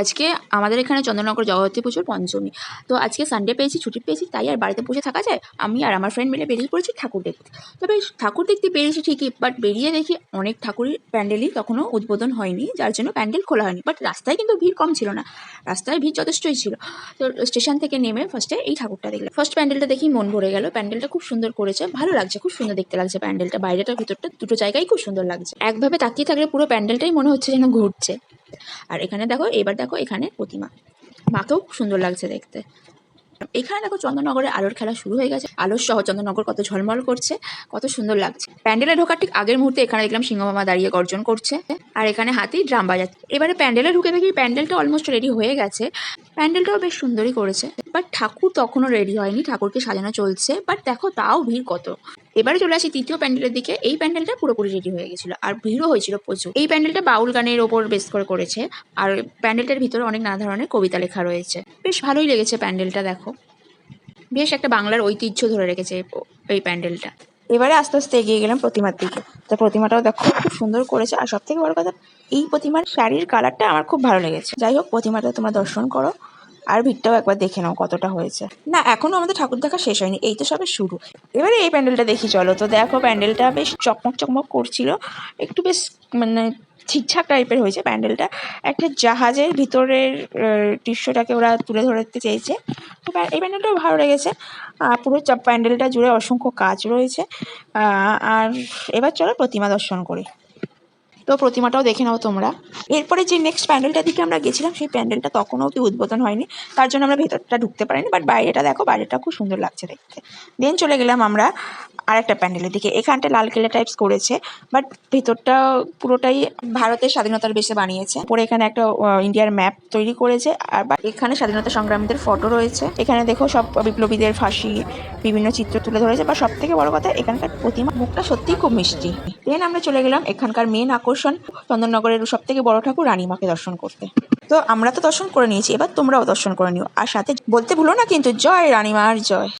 আজকে আমাদের এখানে চন্দননগর জগদ্ধাত্রী পুজোর পঞ্চমী। তো আজকে সানডে পেয়েছি, ছুটি পেয়েছি, তাই আর বাড়িতে বসে থাকা যায়। আমি আর আমার ফ্রেন্ড মিলে বেরিয়ে পড়েছি ঠাকুর দেখতে। তবে ঠাকুর দেখতে পেরেছি ঠিকই, বাট বেরিয়ে দেখি অনেক ঠাকুরের প্যান্ডেলই তখনও উদ্বোধন হয়নি, যার জন্য প্যান্ডেল খোলা হয়নি। বাট রাস্তায় কিন্তু ভিড় কম ছিল না, রাস্তায় ভিড় যথেষ্টই ছিল। তো স্টেশন থেকে নেমে ফার্স্টে এই ঠাকুরটা দেখলাম। ফার্স্ট প্যান্ডেলটা দেখেই মন ভরে গেল। প্যান্ডেলটা খুব সুন্দর করেছে, ভালো লাগছে, খুব সুন্দর দেখতে লাগছে প্যান্ডেলটা। বাইরেটা ভিতরটা দুটো জায়গায় খুব সুন্দর লাগছে। একভাবে তাকিয়ে থাকলে পুরো প্যান্ডেলটাই মনে হচ্ছে যেন ঘুরছে। আর এখানে দেখো, এবার দেখো এখানে প্রতিমা, মাকেও খুব সুন্দর লাগছে দেখতে। এখানে দেখো চন্দননগরে আলোর খেলা শুরু হয়ে গেছে। আলোর সহ চন্দননগর কত ঝলমল করছে, কত সুন্দর লাগছে। প্যান্ডেলে ঢোকার ঠিক আগের মুহূর্তে এখানে দেখলাম সিংহমামা দাঁড়িয়ে গর্জন করছে, আর এখানে হাতি ড্রাম বাজাচ্ছে। এবারে প্যান্ডেলে ঢুকে দেখি প্যান্ডেলটা অলমোস্ট রেডি হয়ে গেছে। প্যান্ডেলটাও বেশ সুন্দরই করেছে, বাট ঠাকুর তখনও রেডি হয়নি, ঠাকুরকে সাজানো চলছে। বাট দেখো তাও ভিড় কত। এবারে চলে আসি তৃতীয় প্যান্ডেলের দিকে। এই প্যান্ডেলটা পুরোপুরি রেডি হয়ে গেছিল, আর ভিড়ও হয়েছিল প্রচুর। এই প্যান্ডেলটা বাউল গানের ওপর বেস করে করেছে, আর প্যান্ডেলটার ভিতরে অনেক নানা ধরনের কবিতা লেখা রয়েছে। বেশ ভালোই লেগেছে প্যান্ডেলটা, দেখো বেশ একটা বাংলার ঐতিহ্য ধরে রেখেছে এই প্যান্ডেলটা। এবারে আস্তে আস্তে এগিয়ে গেলাম প্রতিমার দিকে। তো প্রতিমাটাও দেখো খুব সুন্দর করেছে, আর সব থেকে বড় কথা এই প্রতিমার শাড়ির কালারটা আমার খুব ভালো লেগেছে। যাই হোক, প্রতিমাটা তোমরা দর্শন করো, আর ভিড়টাও একবার দেখে নাও কতটা হয়েছে। না, এখনো আমাদের ঠাকুর দেখা শেষ হয়নি, এই তো সবে শুরু। এবারে এই প্যান্ডেলটা দেখি চলো। তো দেখো প্যান্ডেলটা বেশ চকমক চকমক করছিল, একটু বেশ মানে ঠিকঠাক টাইপের হয়েছে প্যান্ডেলটা। একটা জাহাজের ভিতরের দৃশ্যটাকে ওরা তুলে ধরতে চেয়েছে। তো এই প্যান্ডেলটাও ভালো লেগেছে। পুরো প্যান্ডেলটা জুড়ে অসংখ্য কাজ রয়েছে। আর এবার চলো প্রতিমা দর্শন করি। তো প্রতিমাটাও দেখে নাও তোমরা। এরপরে যে নেক্সট প্যান্ডেলটার দিকে আমরা গেছিলাম, সেই প্যান্ডেলটা তখনও কি উদ্বোধন হয়নি, তার জন্য আমরা ভেতরটা ঢুকতে পারিনি। বাট বাইরেটা দেখো, বাইরেটা খুব সুন্দর লাগছে দেখতে। দেন চলে গেলাম আমরা আরেকটা প্যান্ডেলের দিকে। এখানটা লালকেল্লা টাইপস করেছে, বাট ভেতরটা পুরোটাই ভারতের স্বাধীনতার বেশে বানিয়েছে। পরে এখানে একটা ইন্ডিয়ার ম্যাপ তৈরি করেছে, আর এখানে স্বাধীনতা সংগ্রামীদের ফটো রয়েছে। এখানে দেখো সব বিপ্লবীদের ফাঁসি, বিভিন্ন চিত্র তুলে ধরেছে। বা সব থেকে বড় কথা, এখানকার প্রতিমা মুখটা সত্যিই খুব মিষ্টি। দেন আমরা চলে গেলাম এখানকার মেন আকর্ষণ চন্দননগরের সব থেকে বড় ঠাকুর রানীমাকে দর্শন করতে। তো আমরা তো দর্শন করে নিয়েছি, এবার তোমরাও দর্শন করে নিও, আর সাথে বলতে ভুলো না কিন্তু, জয় রানীমার জয়।